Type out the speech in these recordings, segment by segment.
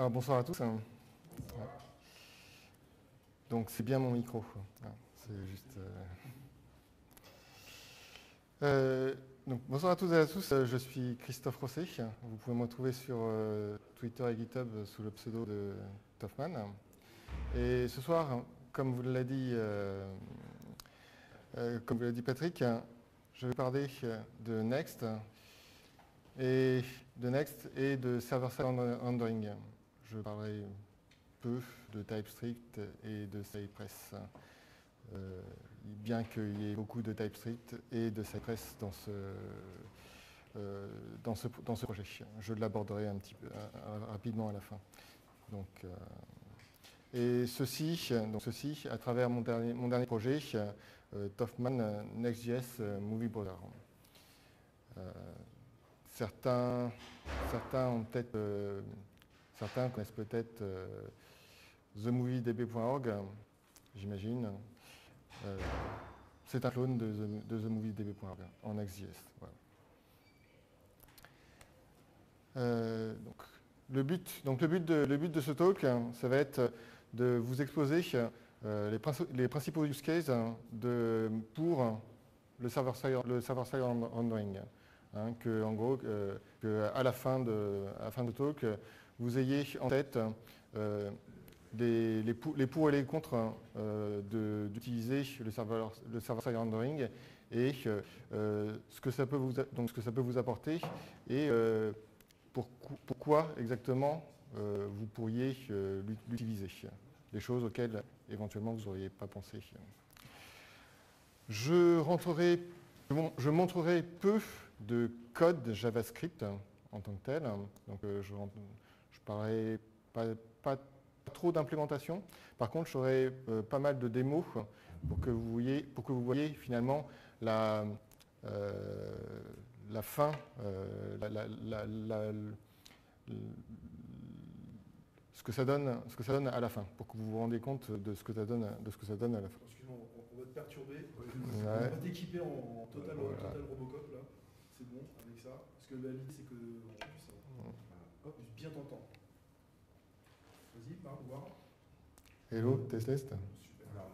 Alors bonsoir à tous. Ouais. Donc c'est bien mon micro. C'est juste. Donc, bonsoir à tous et à tous. Je suis Christophe Rosset. Vous pouvez me retrouver sur Twitter et GitHub sous le pseudo de Toffman. Et ce soir, comme vous l'a dit, Patrick, je vais parler de Next et de server-side rendering. Je parlerai peu de TypeScript et de Cypress, bien qu'il y ait beaucoup de TypeScript et de Cypress dans ce projet. Je l'aborderai un petit peu rapidement à la fin. Donc, et ceci, à travers mon dernier projet, Toffman Next.js Movie Browser. Certains connaissent peut-être TheMovieDB.org, j'imagine. C'est un clone de TheMovieDB.org en Next.js. Voilà. Le but de ce talk, ça va être de vous exposer les principaux use cases pour le server-side rendering. En gros, à la fin de talk, vous ayez en tête les pour et les contre d'utiliser le server-side rendering et ce que ça peut vous apporter et pourquoi exactement vous pourriez l'utiliser. Des choses auxquelles éventuellement vous n'auriez pas pensé. Je montrerai peu de code JavaScript en tant que tel. Donc je parlerai pas trop d'implémentation. Par contre, je ferai pas mal de démos pour que vous voyez finalement la fin, ce que ça donne à la fin, pour que vous vous rendiez compte de ce que ça donne à la fin. Excuse-moi, on va te perturber. On va t'équiper en total Robocop là. C'est bon avec ça. Parce que l'idée c'est que on puisse bien t'entendre. Vas-y, parle, voir. Hello, test. Super. Voilà,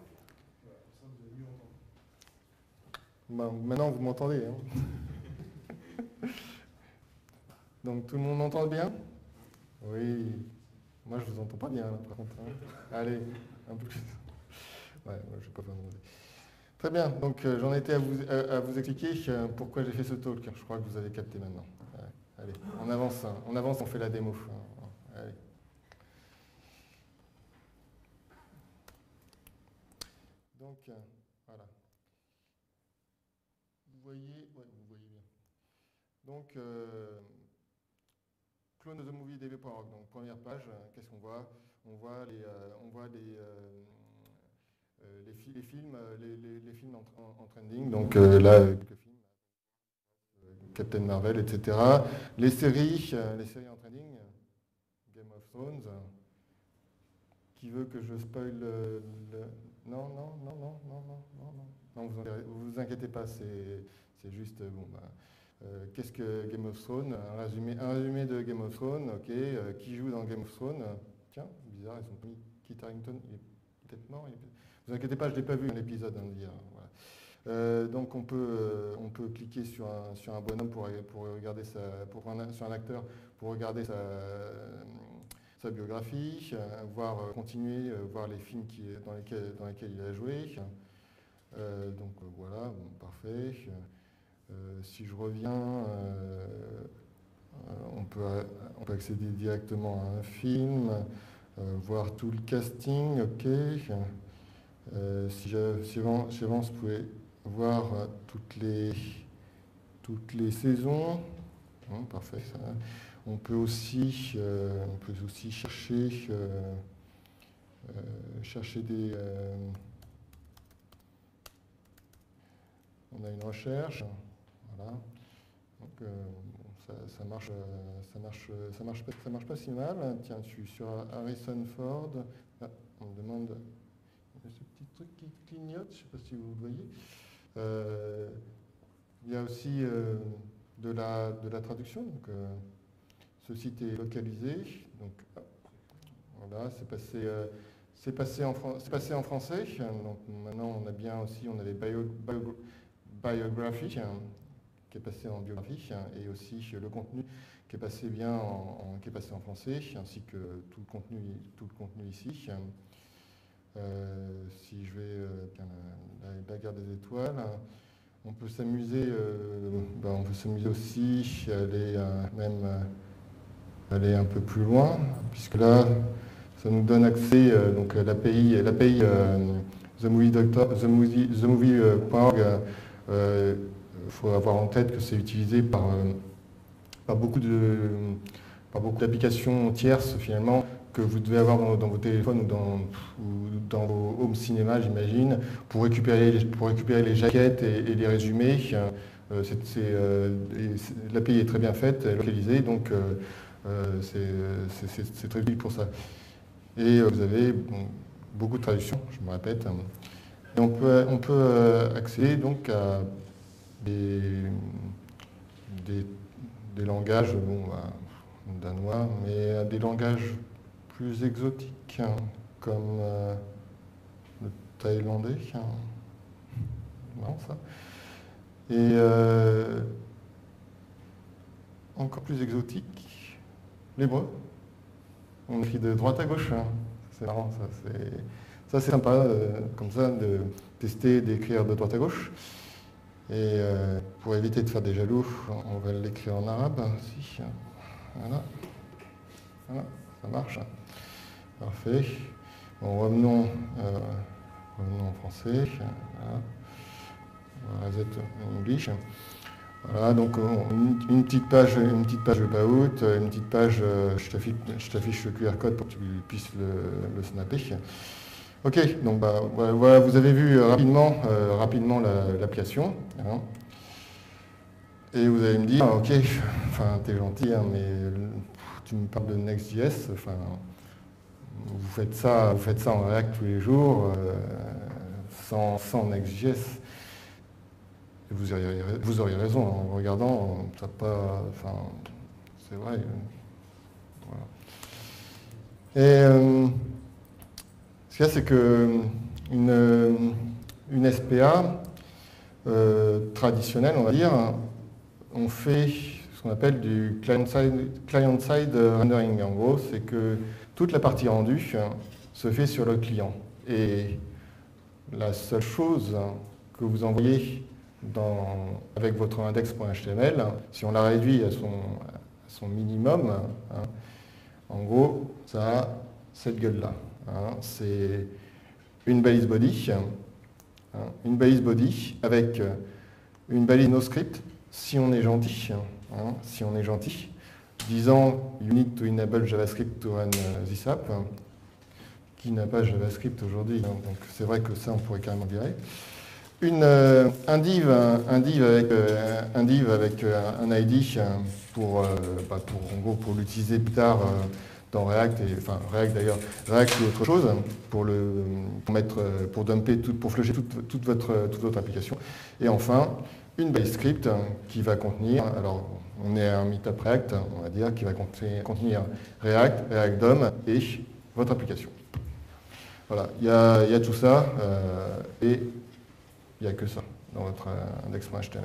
comme ça vous allez mieux entendre. Maintenant vous m'entendez. Hein. Donc tout le monde m'entend bien? Oui. Moi je vous entends pas bien là, par contre. Hein. Allez, un peu plus. Ouais, moi, je vais pas faire demander. Très bien, donc j'en étais à vous expliquer pourquoi j'ai fait ce talk. Je crois que vous avez capté maintenant. Allez, on avance, on fait la démo. Allez. Donc, voilà. Vous voyez bien. Donc, clone de TheMovieDB.org. Donc, première page, qu'est-ce qu'on voit? On voit les films en trending. Donc là, quelques films, Captain Marvel, etc. Les séries en trending, Game of Thrones. Qui veut que je spoil le... Non, vous inquiétez pas, c'est juste, qu'est-ce que Game of Thrones? Un résumé de Game of Thrones, ok. Qui joue dans Game of Thrones? Tiens, bizarre, ils ont mis Kit Harington, il est peut-être mort. Vous inquiétez pas, je ne l'ai pas vu dans l'épisode d'hier. Voilà. Donc on peut cliquer sur un bonhomme pour regarder sur un acteur pour regarder sa biographie, continuer, voir les films dans lesquels il a joué. Donc voilà, bon, parfait. Si je reviens, on peut accéder directement à un film, voir tout le casting, ok. Si j'avance, vous pouvez voir toutes les saisons. Parfait, ça. On peut aussi chercher des... on a une recherche, voilà. Donc ça marche pas si mal. Tiens, je suis sur Harrison Ford. Ah, on me demande ce petit truc qui clignote, je ne sais pas si vous le voyez. Il y a aussi de la traduction. Donc, ce site est localisé. Donc, Voilà, c'est passé en français. Donc maintenant, on a les biographies qui est passé en biographie et aussi le contenu qui est passé qui est passé en français, ainsi que tout le contenu ici. Si je vais la guerre des étoiles, on peut s'amuser aussi, aller un peu plus loin, puisque là, ça nous donne accès donc à l'API themovie.org. Il faut avoir en tête que c'est utilisé par beaucoup d'applications tierces finalement que vous devez avoir dans vos téléphones ou dans vos home cinéma, j'imagine, pour récupérer les jaquettes et les résumés. L'API est très bien faite, elle est localisée, donc c'est très utile pour ça. Et vous avez beaucoup de traductions, je me répète. Et on peut accéder donc à des langages danois, mais à des langages plus exotiques, comme le thaïlandais. Non, ça. Et encore plus exotique, l'hébreu. On écrit de droite à gauche. C'est marrant, ça c'est sympa, comme ça, de tester, d'écrire de droite à gauche. Et pour éviter de faire des jaloux, on va l'écrire en arabe aussi. Voilà, ça marche. Parfait. Bon, revenons en français. Voilà. Reset English. Voilà, donc une petite page about, une petite page, je t'affiche le QR code pour que tu puisses le snapper. Ok, donc voilà, vous avez vu rapidement l'application. Hein. Et vous allez me dire, ok, enfin t'es gentil, hein, mais tu me parles de Next.js, enfin vous faites ça en React tous les jours, sans Next.js. Vous auriez raison en regardant, ça pas, enfin, c'est vrai. Voilà. Et ce qu'il y a, c'est que une SPA traditionnelle, on va dire, on fait ce qu'on appelle du client-side rendering. En gros, c'est que toute la partie rendue se fait sur le client. Et la seule chose que vous envoyez avec votre index.html, si on la réduit à son minimum, hein, en gros, ça a cette gueule-là. Hein, c'est une balise body, avec une balise NoScript, si on est gentil, disant you need to enable JavaScript to run this app, qui n'a pas JavaScript aujourd'hui, hein, donc c'est vrai que ça on pourrait carrément virer. Un div avec un ID pour l'utiliser plus tard dans React, enfin React d'ailleurs, React ou autre chose, pour flusher toute votre application. Et enfin, une base script qui va contenir, alors on est à un meetup React, on va dire, qui va contenir React, React DOM et votre application. Voilà, il y a tout ça, et il n'y a que ça dans votre index.html.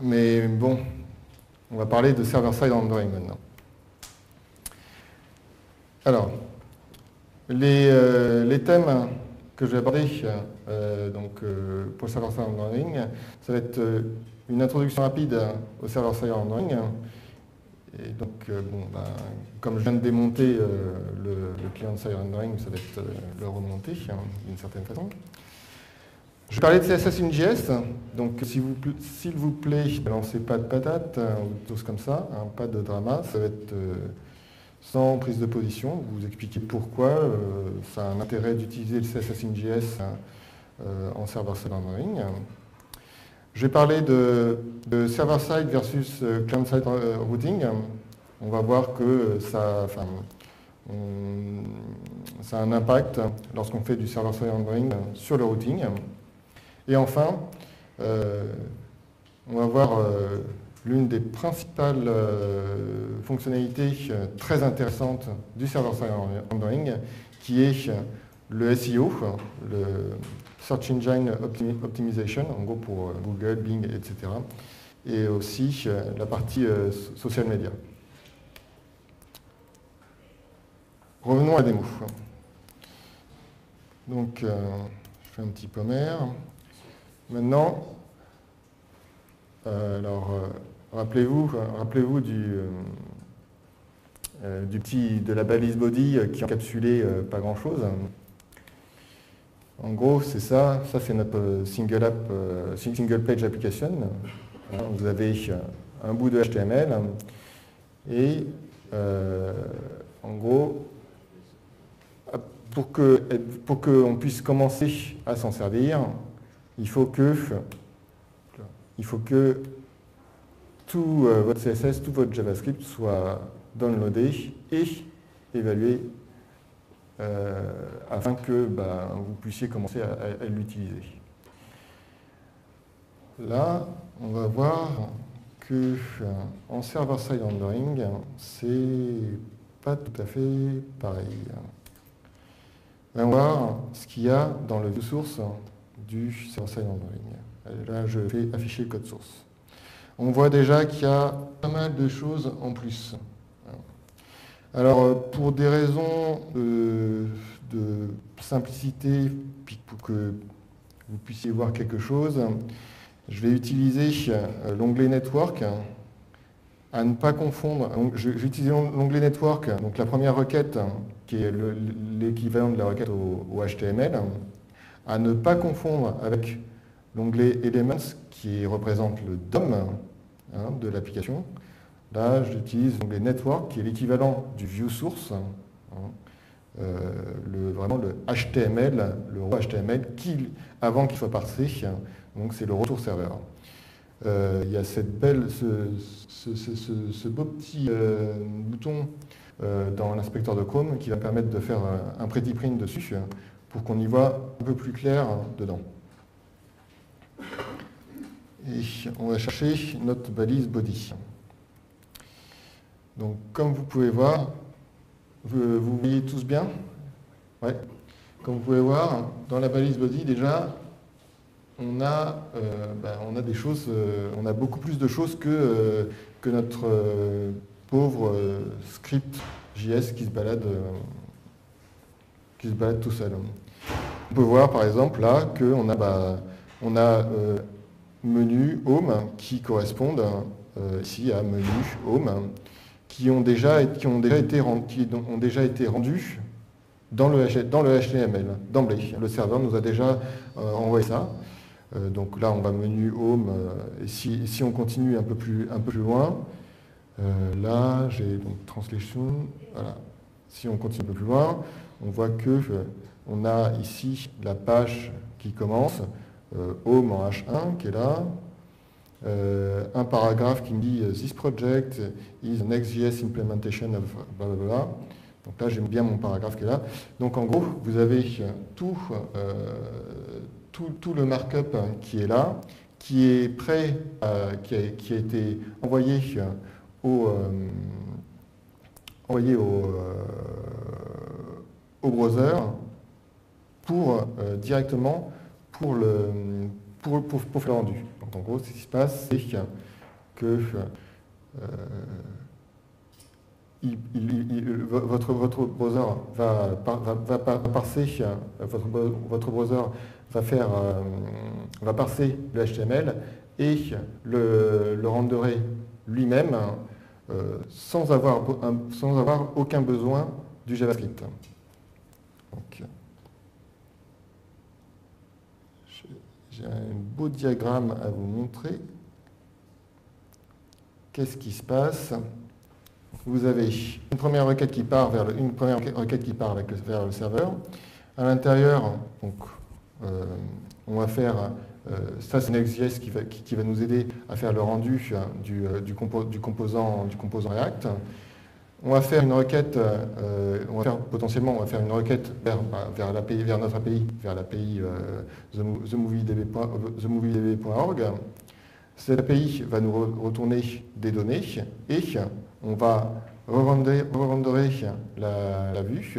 Mais bon, on va parler de server-side rendering maintenant. Alors, les thèmes que je vais aborder pour server-side rendering, ça va être une introduction rapide au server-side rendering. Et donc, comme je viens de démonter le client-side rendering, ça va être le remonter d'une certaine façon. Je vais parler de CSS in JS, donc s'il vous plaît, ne lancez pas de patates ou de choses comme ça, hein, pas de drama, ça va être sans prise de position, vous expliquer pourquoi ça a un intérêt d'utiliser le CSS in JS en server-side rendering. Je vais parler de server-side versus client-side routing. On va voir que ça a un impact lorsqu'on fait du server-side rendering sur le routing. Et enfin, on va voir l'une des principales fonctionnalités très intéressantes du server-side rendering, qui est le SEO, le Search Engine Optimization, en gros pour Google, Bing, etc. Et aussi la partie social media. Revenons à la démo. Donc, je fais un petit pommaire. Maintenant, rappelez-vous de la balise body qui encapsulait pas grand-chose. En gros, c'est ça. Ça, c'est notre single page application. Vous avez un bout de HTML et en gros, pour qu'on puisse commencer à s'en servir, il faut que tout votre CSS, tout votre JavaScript soit downloadé et évalué afin que vous puissiez commencer à l'utiliser. Là, on va voir que en server-side rendering, c'est pas tout à fait pareil. On va voir ce qu'il y a dans le view source du server-side rendering. Là, je vais afficher le code source. On voit déjà qu'il y a pas mal de choses en plus. Alors, pour des raisons de simplicité, puis pour que vous puissiez voir quelque chose, je vais utiliser l'onglet Network, à ne pas confondre. Je vais utiliser l'onglet Network, donc la première requête, qui est l'équivalent de la requête au HTML, à ne pas confondre avec l'onglet Elements, qui représente le DOM de l'application. Là, j'utilise l'onglet Network, qui est l'équivalent du view source, vraiment le HTML, le raw HTML, avant qu'il soit parsé, donc c'est le retour serveur. Il y a ce beau petit bouton dans l'inspecteur de Chrome qui va permettre de faire un pretty print dessus pour qu'on y voit un peu plus clair dedans. Et on va chercher notre balise body. Donc, comme vous pouvez voir, vous voyez tous bien? Ouais. Comme vous pouvez voir, dans la balise body, déjà, on a des choses, on a beaucoup plus de choses que notre pauvre script JS qui se balade tout seul. On peut voir par exemple là qu'on a menu home qui correspondent ici à menu home qui ont déjà été rendus dans le HTML d'emblée. Le serveur nous a déjà envoyé ça. Donc là, on va menu home. Et si on continue un peu plus loin, là, j'ai donc translation. Voilà. Si on continue un peu plus loin, on voit que on a ici la page qui commence, home en H1 qui est là, un paragraphe qui me dit This project is an Next.js implementation of blablabla. Donc là, j'aime bien mon paragraphe qui est là. Donc en gros, vous avez tout le markup qui est là, qui est prêt, qui a été envoyé au browser directement pour faire le rendu. Donc en gros, ce qui se passe, c'est que votre browser va parser, votre browser va parser le HTML et le renderer lui-même sans avoir aucun besoin du JavaScript. Donc, j'ai un beau diagramme à vous montrer. Qu'est-ce qui se passe? Vous avez une première requête qui part vers le serveur. À l'intérieur, donc, on va faire ça, c'est Next.js qui va nous aider à faire le rendu du composant React. On va faire une requête, potentiellement une requête vers notre API, vers l'API themoviedb.org. Cette API va nous retourner des données et on va re-renderer la vue.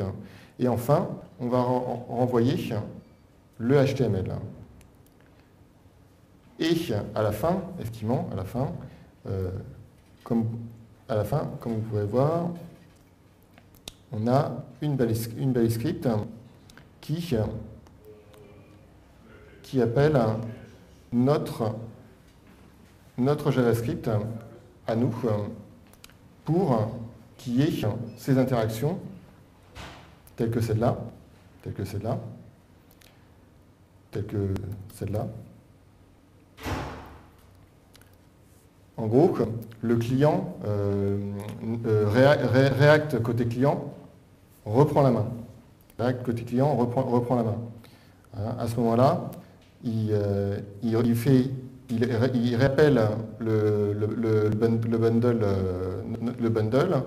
Et enfin, on va renvoyer le HTML. Et à la fin, effectivement, comme vous pouvez voir, on a une balise script qui appelle notre JavaScript à nous pour qu'il y ait ces interactions telles que celle-là, telles que celle-là, telles que celle-là. En gros, le client, React côté client, reprend la main. React côté client reprend la main. Hein, à ce moment-là, il réappelle le bundle,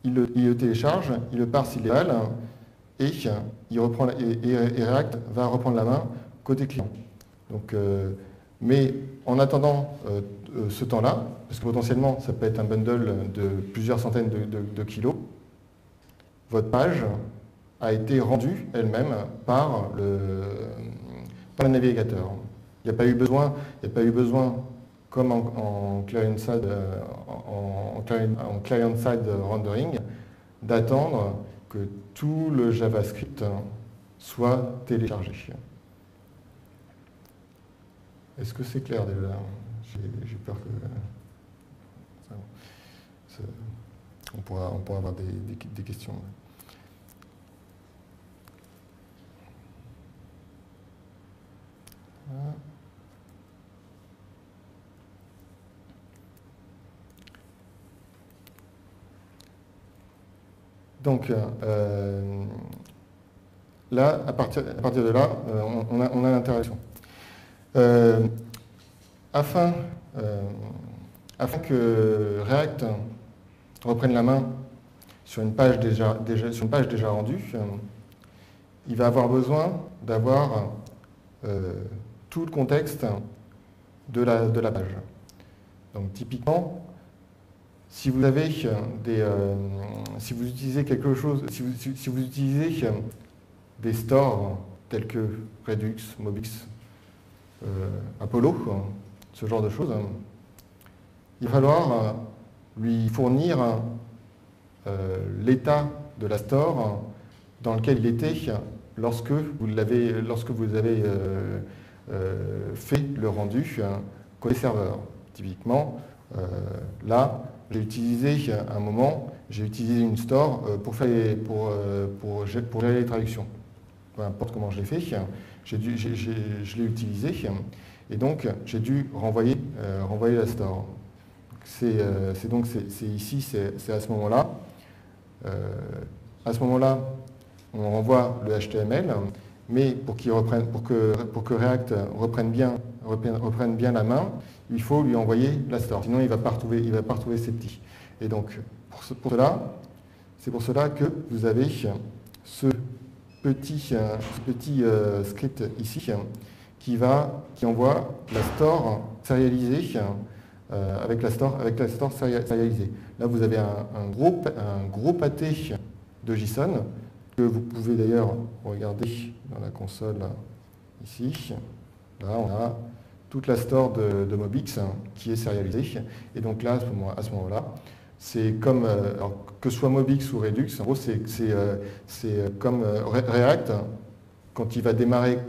il le télécharge, il le parse illégal, et React va reprendre la main côté client. Donc, mais en attendant ce temps-là, parce que potentiellement ça peut être un bundle de plusieurs centaines de kilos, votre page a été rendue elle-même par le navigateur. Il n'y a pas eu besoin, comme en client-side rendering, d'attendre que tout le JavaScript soit téléchargé. Est-ce que c'est clair déjà? J'ai peur que... On pourra avoir des questions. Donc, là, à partir de là, on a l'interaction. Afin que React reprenne la main sur une page déjà rendue, il va avoir besoin d'avoir tout le contexte de la page. Donc typiquement, si vous avez si vous utilisez quelque chose, si vous utilisez des stores tels que Redux, Mobix, Apollo, ce genre de choses, il va falloir lui fournir l'état de la store dans lequel il était lorsque vous avez fait le rendu côté serveur. Typiquement, là, j'ai utilisé un moment, j'ai utilisé une store pour gérer les traductions. Peu importe comment je l'ai fait, je l'ai utilisé et donc j'ai dû renvoyer la store. C'est ici, c'est à ce moment-là. À ce moment-là, on renvoie le HTML, mais pour que React reprenne bien la main, il faut lui envoyer la store. Sinon, il ne va pas retrouver ses petits. Et donc, c'est pour cela que vous avez ce petit script ici qui envoie la store sérialisée avec la store sérialisée. Là, vous avez un gros pâté de JSON que vous pouvez d'ailleurs regarder dans la console ici. Là, on a toute la store de Mobix qui est sérialisée. Et donc là, à ce moment-là, c'est comme, que ce soit Mobix ou Redux, en gros, c'est comme React, quand il va redémarrer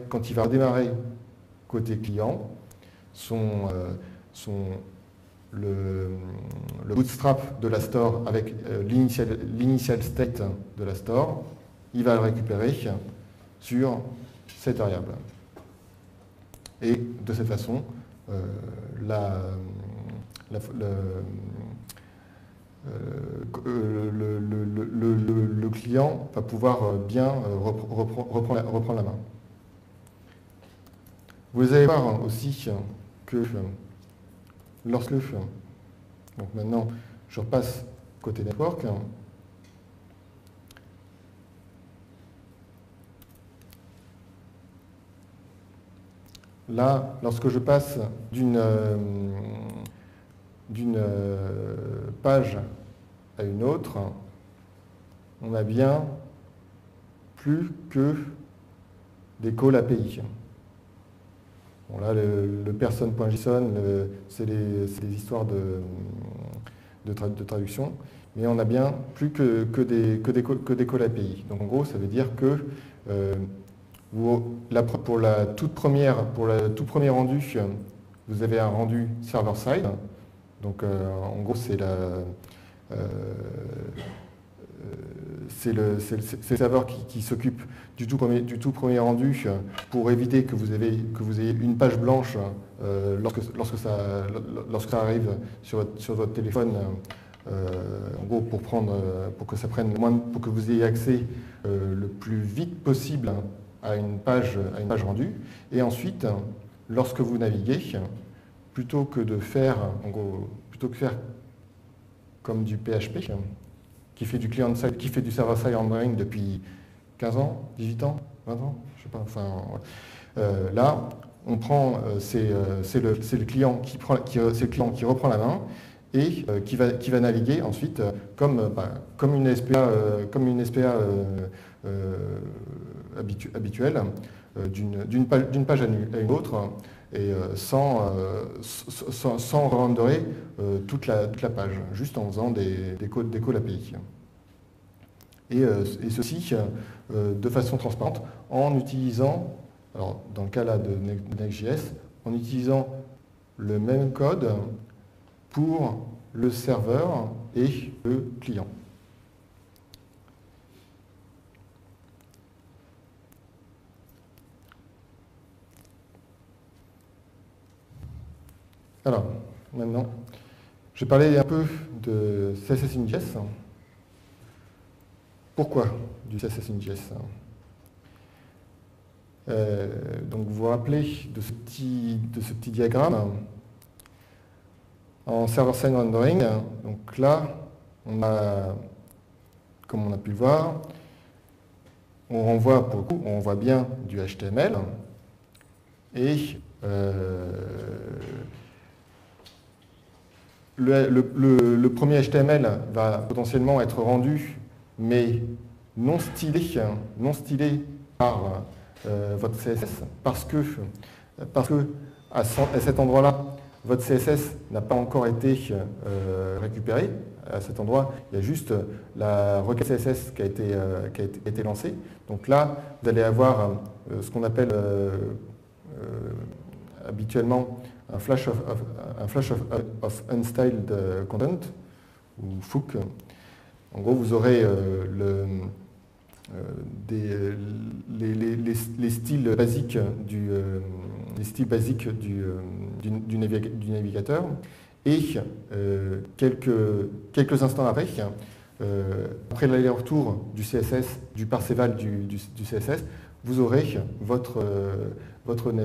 côté client, le bootstrap de la store avec l'initial state de la store, il va le récupérer sur cette variable. Et de cette façon, le client va pouvoir bien reprendre la main. Vous allez voir aussi que lorsque, donc maintenant je repasse côté network, là, lorsque je passe d'une page à une autre, on a bien plus que des calls API. Bon, là, le person.json, c'est des histoires de traduction, mais on a bien plus que des calls API. Donc en gros, ça veut dire que pour le tout premier rendu, vous avez un rendu server-side. Donc en gros, c'est le serveur qui s'occupe du tout premier rendu pour éviter que vous ayez une page blanche lorsque ça arrive sur votre téléphone. En gros, pour que vous ayez accès le plus vite possible à une page rendue. Et ensuite, lorsque vous naviguez, plutôt que faire comme du PHP, qui fait du client-side, qui fait du server-side rendering depuis 15 ans, 18 ans, 20 ans, je sais pas. Enfin, là, on prend, c'est le client qui reprend la main et qui va naviguer ensuite comme une SPA, habituelle d'une page à une autre et sans renderer toute la page, juste en faisant des calls API. Et ceci de façon transparente en utilisant, alors dans le cas là de Next.js, en utilisant le même code pour le serveur et le client. Alors, maintenant, je vais parler un peu de CSS in JS. Pourquoi du CSS in JS? Donc, vous vous rappelez de ce petit diagramme en server-side rendering. Donc là, comme on a pu le voir, on renvoie pour le coup, on voit bien du HTML et le premier HTML va potentiellement être rendu, mais non stylé par votre CSS, parce que à cet endroit-là, votre CSS n'a pas encore été récupéré. À cet endroit, il y a juste la requête CSS qui a été lancée. Donc là, vous allez avoir ce qu'on appelle habituellement un flash of unstyled content, ou FOOC. En gros, vous aurez les styles basiques du navigateur, et quelques instants après l'aller-retour du CSS, du parseval du CSS, vous aurez votre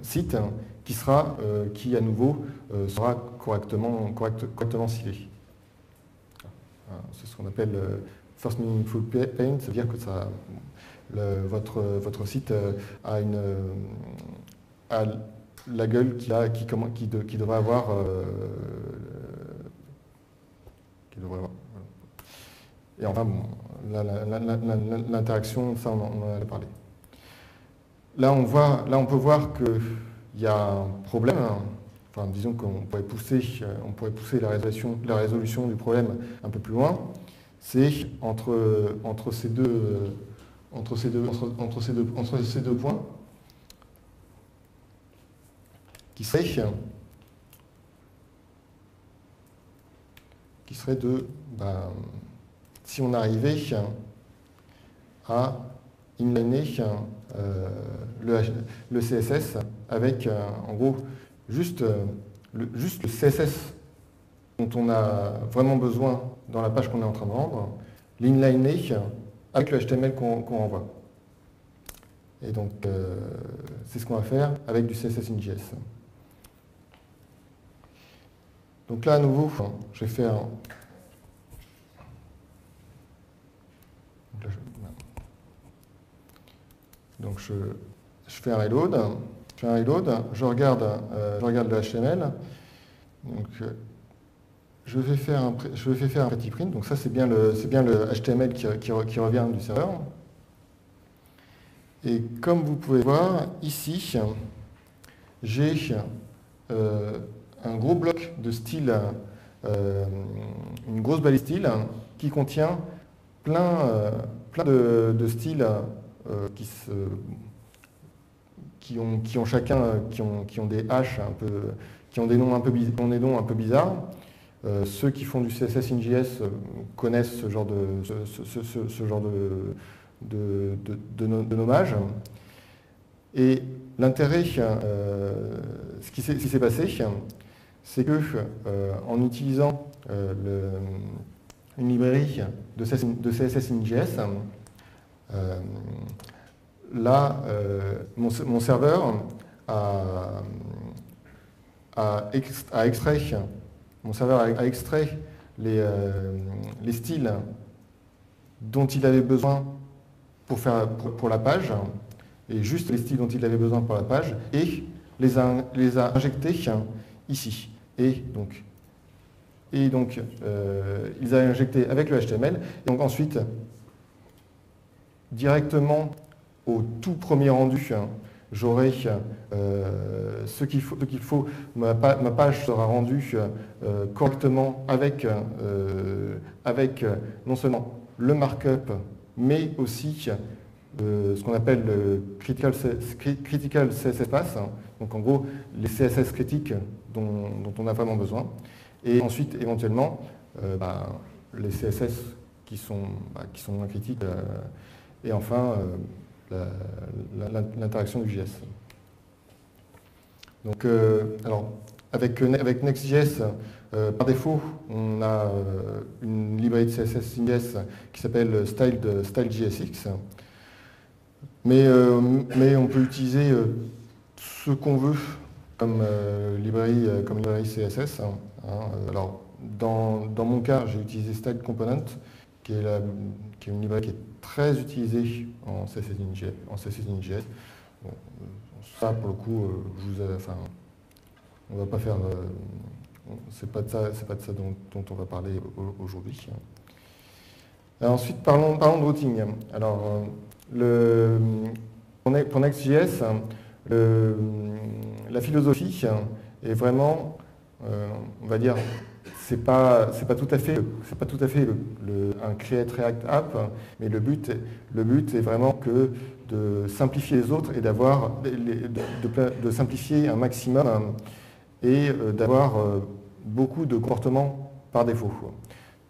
site qui à nouveau sera correctement stylé. C'est ce qu'on appelle First Meaningful Paint, c'est-à-dire que votre site a la gueule qui devrait avoir. Et enfin, bon, l'interaction, ça on en a parlé. Là, on peut voir qu'il y a un problème. Enfin, disons qu'on pourrait pousser la résolution du problème un peu plus loin. C'est entre ces deux points qui serait de si on arrivait à inliner le CSS avec en gros juste le CSS dont on a vraiment besoin dans la page qu'on est en train de rendre, l'inliner avec le HTML qu'on renvoie. Et donc, c'est ce qu'on va faire avec du CSS in JS. Donc là, à nouveau, je vais faire... Donc, je fais un reload, je fais un reload, je regarde le HTML. Donc, je vais faire un pretty print. Donc ça, c'est bien le HTML qui revient du serveur. Et comme vous pouvez voir, ici, j'ai un gros bloc de style, une grosse balise style qui contient plein de styles qui ont des haches un peu, qui ont des noms un peu bizarres. Ceux qui font du CSS in JS connaissent ce genre de nommage. Et l'intérêt, ce qui s'est passé, c'est que en utilisant une librairie de CSS in JS, là, mon serveur a extrait les styles dont il avait besoin pour la page, et juste les styles dont il avait besoin pour la page, et les a injectés ici. Et donc ils a injecté avec le HTML, et donc ensuite, directement au tout premier rendu, j'aurai ce qu'il faut. Ma page sera rendue correctement avec non seulement le markup, mais aussi ce qu'on appelle le critical CSS path, donc en gros les CSS critiques dont on a vraiment besoin, et ensuite éventuellement les CSS qui sont moins critiques, et enfin l'interaction du JS. Donc, alors, avec Next.js, par défaut, on a une librairie de CSS in JS qui s'appelle StyleJSX, mais on peut utiliser ce qu'on veut comme librairie CSS. Alors, dans mon cas, j'ai utilisé Style Component, qui est une librairie qui est très utilisée en CSS in JS. Bon, ça, pour le coup, on va pas faire. C'est pas de ça dont on va parler aujourd'hui. Ensuite, parlons de routing. Alors, pour Next.js, la philosophie est vraiment, on va dire, c'est pas tout à fait un Create React App, mais le but est vraiment que de simplifier les autres et de simplifier un maximum et d'avoir beaucoup de comportements par défaut.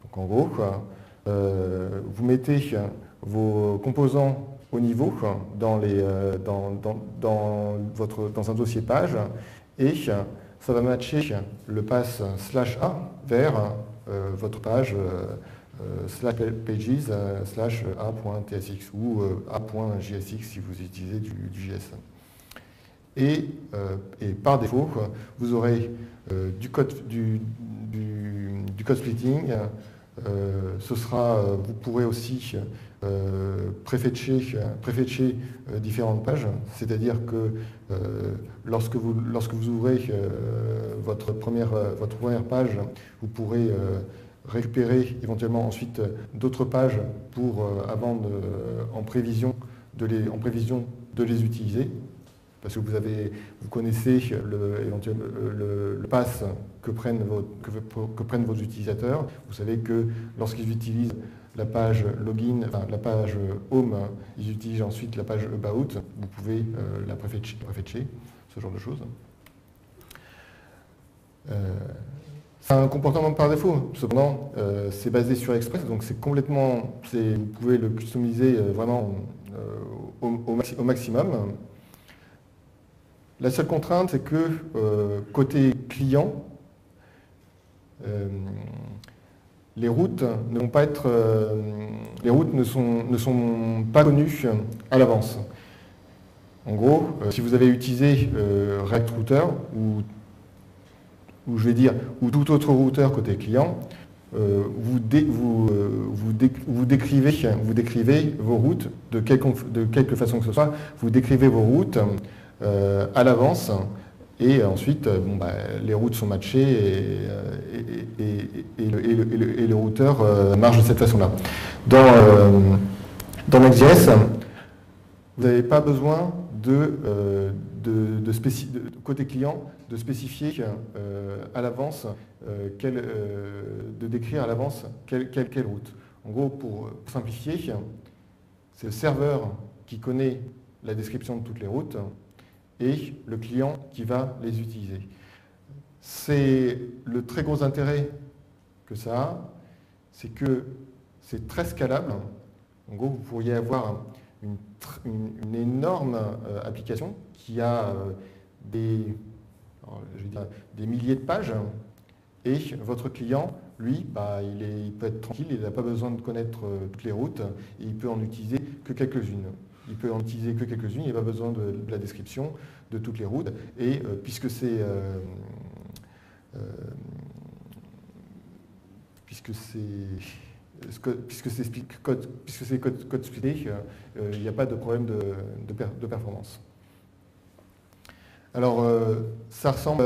Donc en gros, vous mettez vos composants au niveau dans un dossier page, et ça va matcher le pass /a vers votre page /pages /a.tsx ou a.jsx si vous utilisez du JS. Et par défaut, vous aurez du code splitting. Vous pourrez aussi préfetcher différentes pages, c'est-à-dire que lorsque vous ouvrez votre première page, vous pourrez récupérer éventuellement ensuite d'autres pages en prévision de les utiliser, parce que vous connaissez le pass que prennent vos utilisateurs. Vous savez que lorsqu'ils utilisent la page login, enfin la page home, ils utilisent ensuite la page about. Vous pouvez la préfetcher, ce genre de choses. C'est un comportement par défaut. Cependant, c'est basé sur Express, donc vous pouvez le customiser vraiment au maximum. La seule contrainte, c'est que côté client, les routes ne sont pas connues à l'avance. En gros, si vous avez utilisé React Router ou tout autre routeur côté client, vous décrivez vos routes de quelque façon que ce soit. Vous décrivez vos routes à l'avance. Et ensuite, les routes sont matchées et le routeur marche de cette façon-là. Dans Next.js, vous n'avez pas besoin côté client de spécifier à l'avance, de décrire à l'avance quelle route. En gros, pour simplifier, c'est le serveur qui connaît la description de toutes les routes et le client qui va les utiliser. C'est le très gros intérêt que ça a, c'est que c'est très scalable. En gros, vous pourriez avoir une énorme application qui a des milliers de pages et votre client, lui, il peut être tranquille, il n'a pas besoin de connaître toutes les routes et il peut en utiliser que quelques-unes. Il peut en utiliser que quelques-unes, il n'a pas besoin de la description de toutes les routes. Et puisque c'est code splitté, il n'y a pas de problème de performance. Alors, ça ressemble,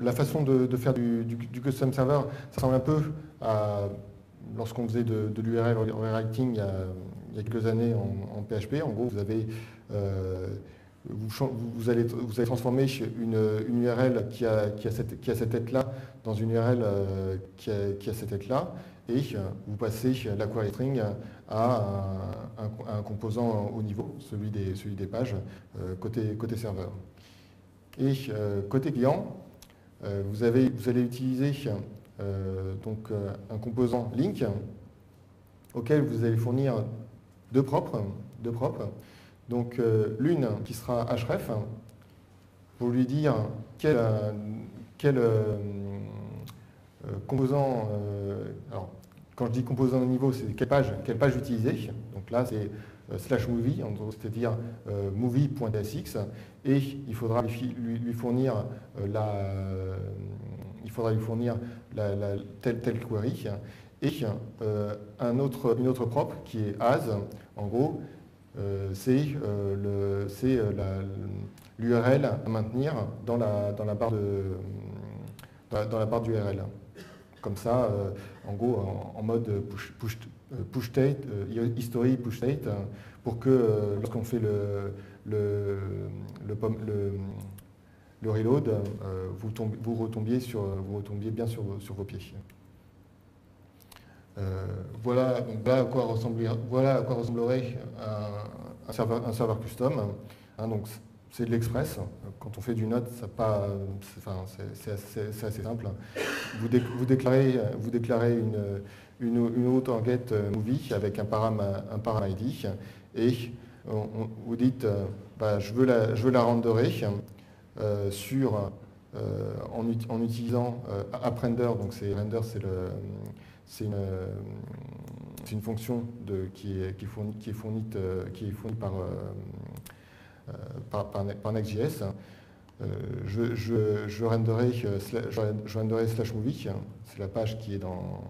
la façon de faire du custom server, ça ressemble un peu à lorsqu'on faisait de l'URL rewriting il y a quelques années en PHP. En gros, vous allez transformer une URL qui a cette tête-là dans une URL qui a cette tête-là, et vous passez la query string à un composant haut niveau, celui des pages, côté serveur. Et côté client, vous allez utiliser un composant link auquel vous allez fournir deux propres. Donc l'une qui sera href pour lui dire quel composant. Alors quand je dis composant de niveau, c'est quelle page utiliser. Donc là c'est /movie, c'est-à-dire movie.tsx, et il faudra lui fournir telle query, et une autre propre qui est as. En gros, c'est l'URL à maintenir dans la barre d'URL. Comme ça, en gros, en mode push state, history push state, pour que lorsqu'on fait le reload, vous retombiez bien sur vos pieds. Voilà à quoi ressemblerait un serveur custom. Donc c'est de l'express. Quand on fait du Node, c'est assez simple. Vous déclarez une route en get movie avec un param ID, et vous dites je veux la renderer en utilisant appRender. Donc render, c'est une fonction qui est fournie par Next.js. Je renderai /movie, c'est la page qui est dans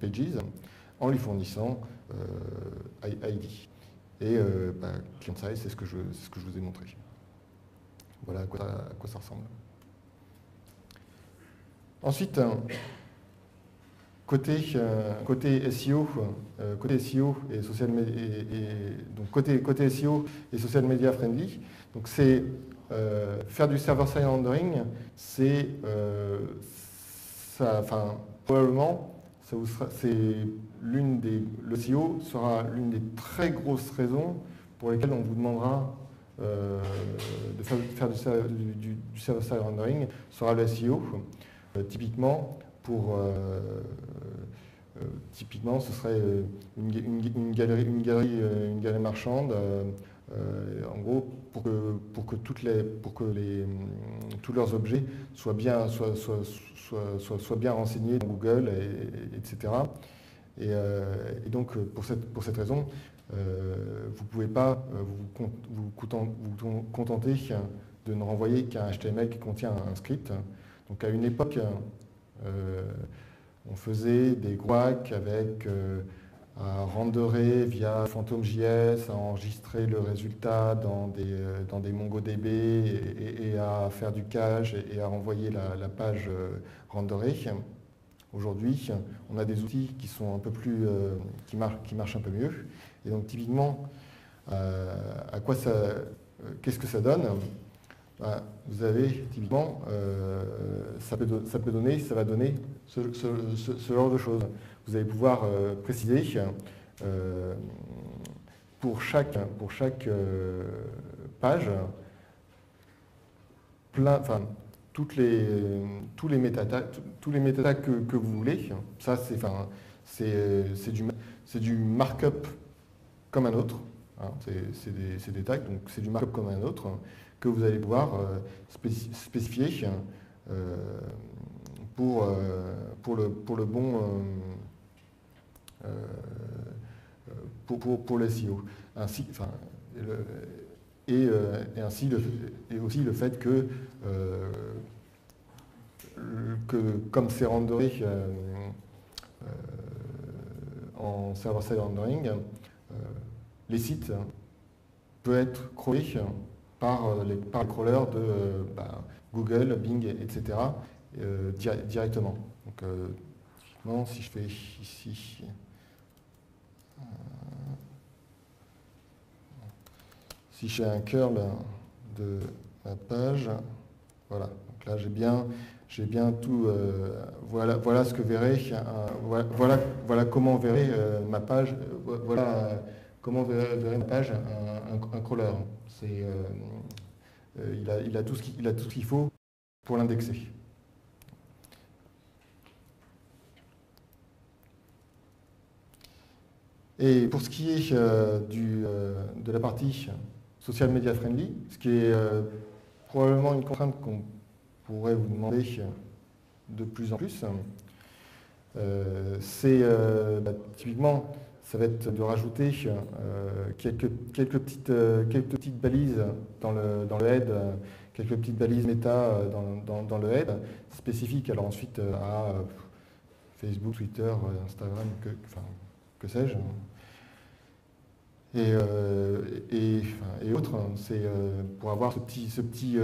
Pages, en lui fournissant ID. Et client side, c'est ce que je vous ai montré. Voilà à quoi ça ressemble. Ensuite, côté SEO, et social media, donc côté SEO et social media friendly, donc c'est faire du server-side rendering, c'est probablement le SEO sera l'une des très grosses raisons pour lesquelles on vous demandera de faire du server-side rendering, sera le SEO. Typiquement, ce serait une galerie marchande, en gros, pour que tous leurs objets soient bien renseignés dans Google, etc. Et donc, pour cette raison, vous ne pouvez pas vous contenter de ne renvoyer qu'un HTML qui contient un script. Donc à une époque, on faisait des GUAC avec à renderer via PhantomJS, à enregistrer le résultat dans des MongoDB et à faire du cache et à renvoyer la page renderée. Aujourd'hui, on a des outils qui sont un peu plus, qui marchent un peu mieux. Et donc typiquement, qu'est-ce que ça donne? Vous avez typiquement, ça va donner ce genre de choses. Vous allez pouvoir préciser pour chaque page tous les métadatas que vous voulez. Ça, c'est du markup comme un autre. Hein, c'est des tags, donc c'est du markup comme un autre que vous allez pouvoir spécifier pour le bon pour le SEO. Ainsi, et aussi le fait que comme c'est renderé en server-side rendering, les sites peuvent être crawlés par les crawlers de Google, Bing, etc. Directement. Donc, typiquement, si je fais ici, si je fais un curl de ma page, voilà. Donc là, j'ai bien tout. Voilà ce que verrait. Voilà comment verrait ma page. Voilà comment verrait ma page un crawler. Il a tout ce qu'il faut pour l'indexer. Et pour ce qui est de la partie social media friendly, ce qui est probablement une contrainte qu'on pourrait vous demander de plus en plus, c'est typiquement, ça va être de rajouter quelques petites balises dans le head, quelques petites balises méta dans le head, spécifiques alors ensuite à Facebook, Twitter, Instagram, que sais-je. Et autres, c'est pour avoir ce petit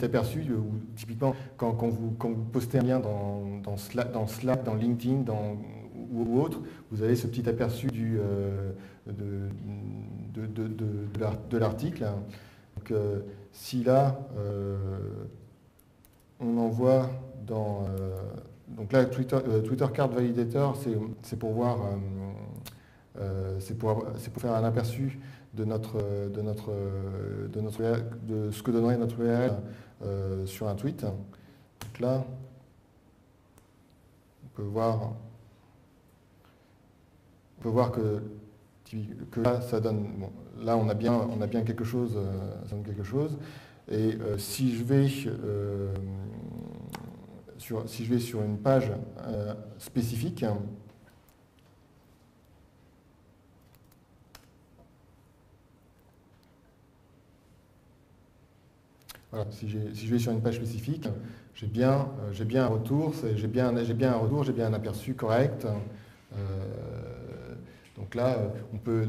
aperçu où typiquement quand vous postez un lien dans Slack, dans LinkedIn ou autre, vous avez ce petit aperçu de l'article. Donc, si là on envoie dans donc là Twitter Card Validator, c'est pour voir c'est pour faire un aperçu de ce que donnerait notre URL sur un tweet. Donc là, on peut voir que là, ça donne. Bon, là, on a bien quelque chose. Ça donne quelque chose. Et si je vais sur une page spécifique. Voilà, si je vais sur une page spécifique, j'ai bien un retour, j'ai bien un aperçu correct. Donc là, on peut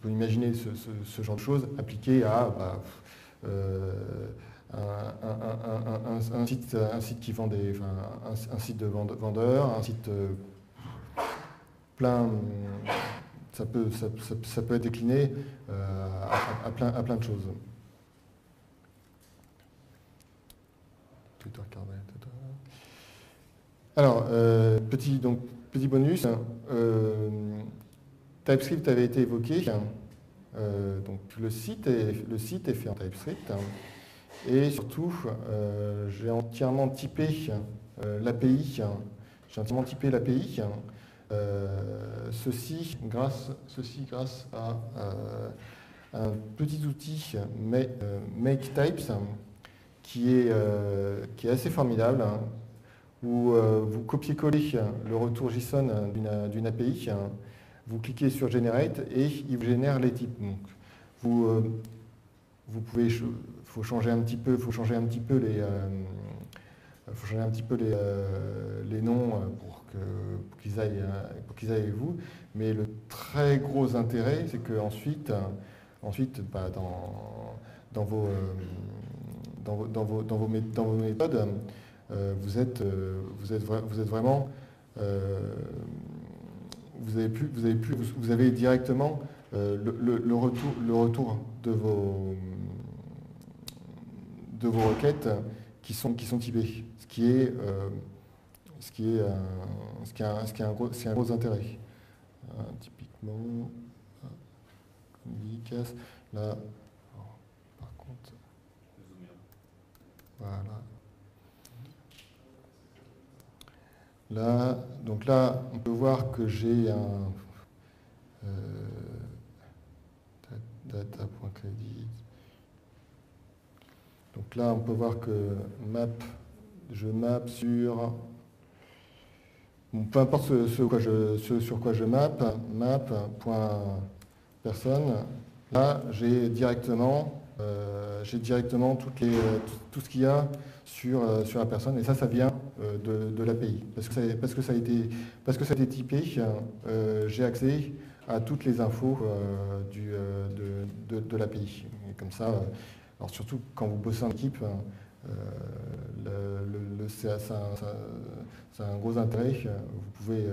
imaginer ce genre de choses appliquées à un site qui vend un site de vendeur, un site plein. Ça peut être décliné à plein de choses. Alors, petit bonus, TypeScript avait été évoqué. Donc le site est fait en TypeScript. Et surtout, j'ai entièrement typé l'API. Ceci grâce à un petit outil MakeTypes qui est assez formidable, où vous copiez-collez le retour JSON d'une API, vous cliquez sur Generate et il vous génère les types. Donc, vous pouvez, faut changer un petit peu Il faut changer un petit peu les noms pour qu'ils aillent avec vous. Mais le très gros intérêt, c'est qu'ensuite, bah, dans vos méthodes, vous êtes vraiment, vous avez directement le retour de vos requêtes qui sont typées, ce qui est un gros intérêt. Typiquement, comme dit Cass, là, par contre, voilà. Là, donc là, on peut voir que j'ai un data.credit. Donc là, on peut voir que je map sur, bon, peu importe ce sur quoi je map.personne. Là, j'ai directement tout ce qu'il y a sur la personne, et ça vient de l'API. Parce que ça a été typé, j'ai accès à toutes les infos de l'API. Et comme ça, alors surtout quand vous bossez en équipe, ça a un gros intérêt. Vous pouvez,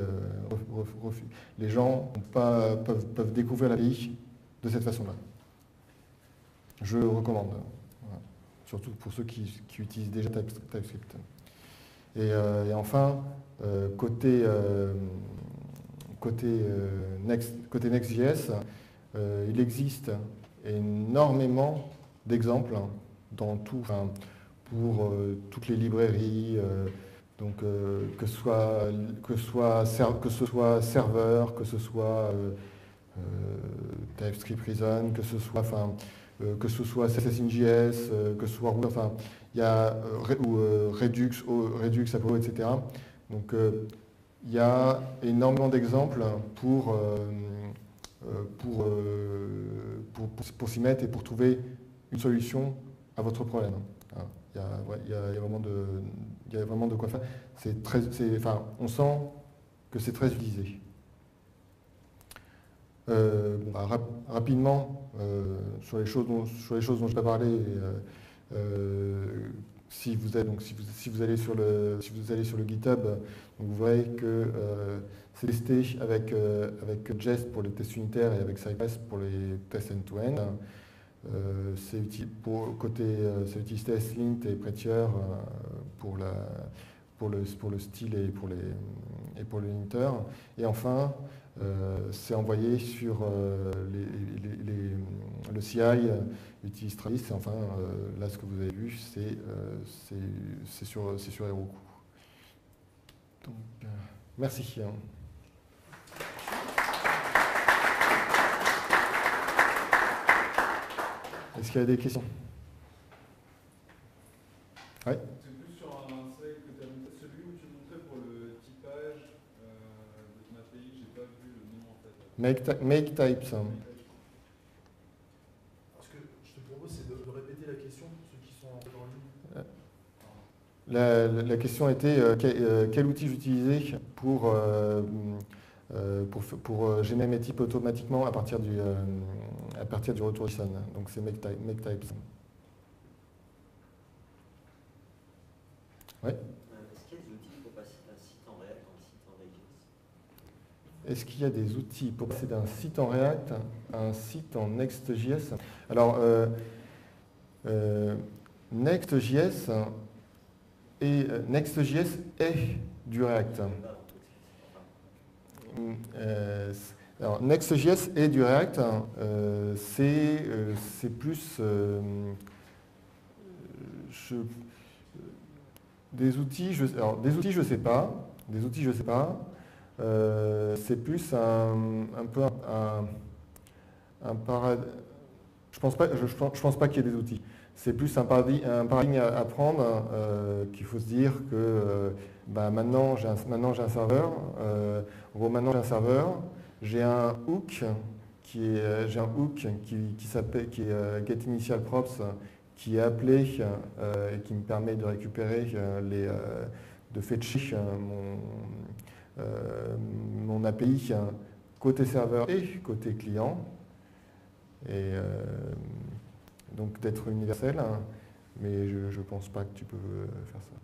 les gens peuvent découvrir l'API de cette façon-là. Je le recommande, voilà. Surtout pour ceux qui utilisent déjà TypeScript. Et enfin, côté Next.js, il existe énormément d'exemples dans tout, pour toutes les librairies, donc que ce soit serveur, que ce soit TypeScript Reason, que ce soit CSS.js, que ce soit il y a Redux, Apollo, etc. Donc il y a énormément d'exemples pour s'y mettre et pour trouver une solution à votre problème. Il y a vraiment de quoi faire. On sent que c'est très utilisé. Rapidement, sur les choses dont je vais parler, si vous allez sur le GitHub, vous verrez que c'est testé avec Jest pour les tests unitaires et avec Cypress pour les tests end-to-end. C'est utilise TestLint et Prettier pour le style et pour le linter. Et enfin, c'est envoyé sur le CI, utilise Travis. Et enfin, là, ce que vous avez vu, c'est sur Heroku. Donc, merci. Est-ce qu'il y a des questions? Oui. C'est plus sur un slide que tu as montré, celui où tu montrais pour le typage de ton API, j'ai pas vu le nom en fait. Make types. Ce que je te propose, c'est de répéter la question pour ceux qui sont en ligne. La question était quel outil j'utilisais pour générer mes types automatiquement à partir du retour JSON. Donc c'est make types. Oui. Est-ce qu'il y a des outils pour passer d'un site en React à un site en Next.js? Alors, Next.js est du React. Alors, Next.js est du React. C'est plus des outils. Je sais pas. C'est plus un peu un paradigme. Je pense pas qu'il y ait des outils. C'est plus un paradigme à prendre, qu'il faut se dire que maintenant j'ai un serveur. Maintenant j'ai un serveur. J'ai un hook qui s'appelle GetInitialProps qui est appelé et qui me permet de récupérer de fetcher mon API côté serveur et côté client. Et donc d'être universel, hein, mais je ne pense pas que tu peux faire ça.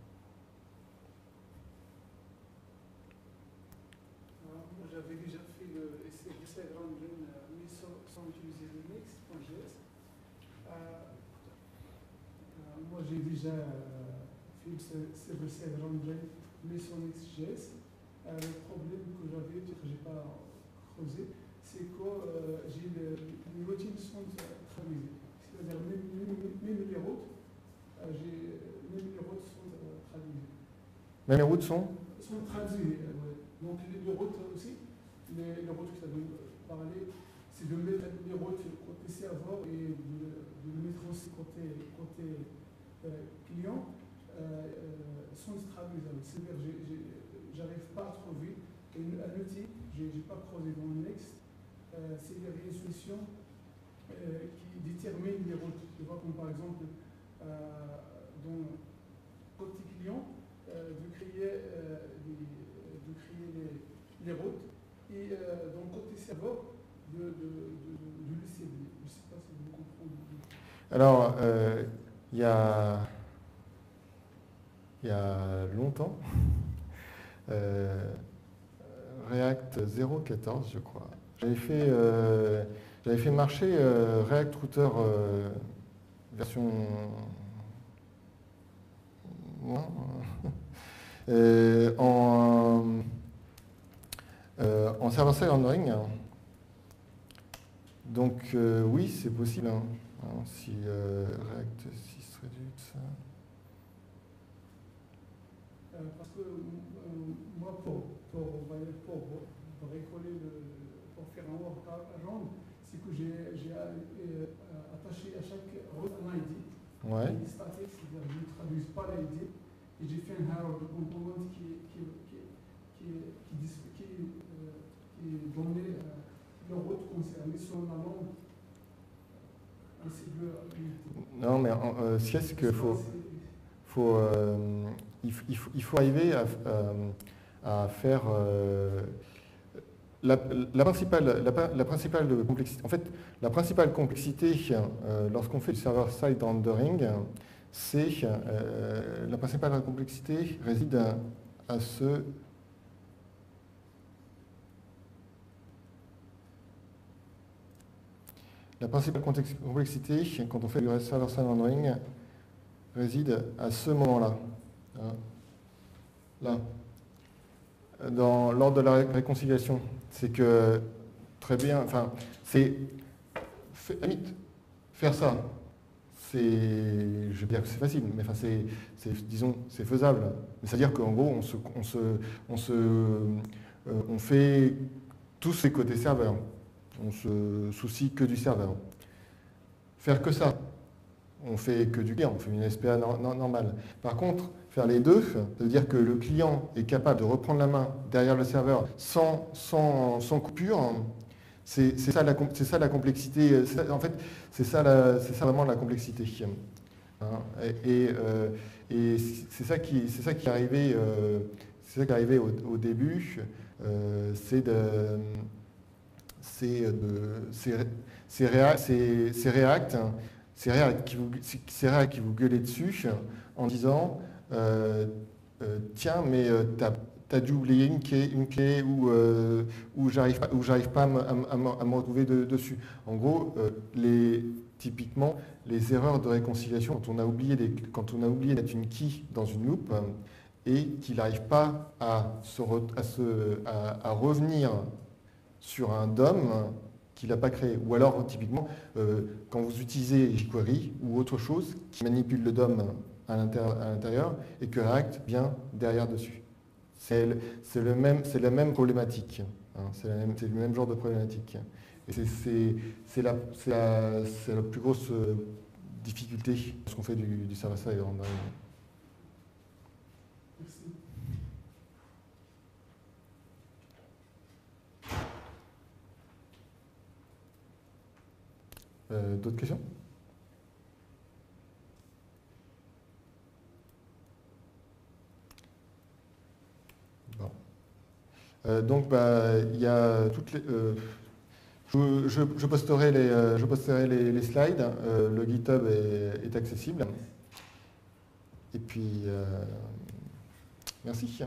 Moi, j'avais déjà fait l'essai de rendering, mais sans utiliser le Next.js. Moi, j'ai déjà fait l'essai de rendering, mais sans Next.js. Le problème que j'avais, peut-être que je n'ai pas creusé, c'est que les routines sont traduites. C'est-à-dire même les routes, sont traduites. Même les routes sont traduites. Donc les routes aussi, les routes que tu as parlé, c'est de mettre les routes côté serveur et de le mettre aussi côté client, sont traduites. C'est-à-dire j'arrive pas à trouver un outil, je n'ai pas creusé dans le Next, c'est-à-dire une solution qui détermine les routes. Tu vois, comme par exemple, dans côté client, de créer les routes et dans côté serveur, de le cibler. Je ne sais pas si vous comprenez. Alors, il y a longtemps, React 0.14, je crois. J'avais fait marcher React Router version en server-side rendering. Donc oui, c'est possible. Hein. Si React 6 Redux. Parce que moi, pour récoller, pour faire un workaround, c'est que j'ai attaché à chaque route un ID. Ouais. ID statique, c'est-à-dire je ne traduis pas l'ID. Et j'ai fait un hero de component qui donnait le route concernée sur la langue. Non, mais c'est qu'il faut arriver à faire la principale complexité. En fait, la principale complexité lorsqu'on fait du server-side rendering, c'est la principale complexité réside à ce La principale complexité, quand on fait du server-side rendering, réside à ce moment-là. Hein, là. Lors de la réconciliation. C'est que, très bien, enfin, faire ça, je veux dire que c'est facile, mais enfin, disons, c'est faisable. Mais c'est-à-dire qu'en gros, on fait tous ces côtés serveurs. On se soucie que du serveur. Faire que ça, on fait que du client, on fait une SPA normale. Par contre, faire les deux, c'est-à-dire que le client est capable de reprendre la main derrière le serveur sans coupure, c'est ça la complexité. En fait, c'est ça vraiment la complexité. Hein, et c'est ça qui est arrivé, au début, c'est React qui vous gueulait dessus en disant tiens, mais t'as dû oublier une clé ou j'arrive pas à me retrouver dessus. En gros, typiquement, les erreurs de réconciliation, quand on a oublié d'être une key dans une loop et qu'il n'arrive pas à revenir sur un DOM qu'il n'a pas créé. Ou alors, typiquement, quand vous utilisez jQuery ou autre chose qui manipule le DOM à l'intérieur et que React vient derrière dessus. C'est la même problématique. Hein, c'est le même genre de problématique. Et c'est la plus grosse difficulté lorsqu'on fait du server-side rendering. Merci. D'autres questions? Donc, bah, il y a toutes les... je posterai les slides. Le GitHub est accessible. Et puis, merci.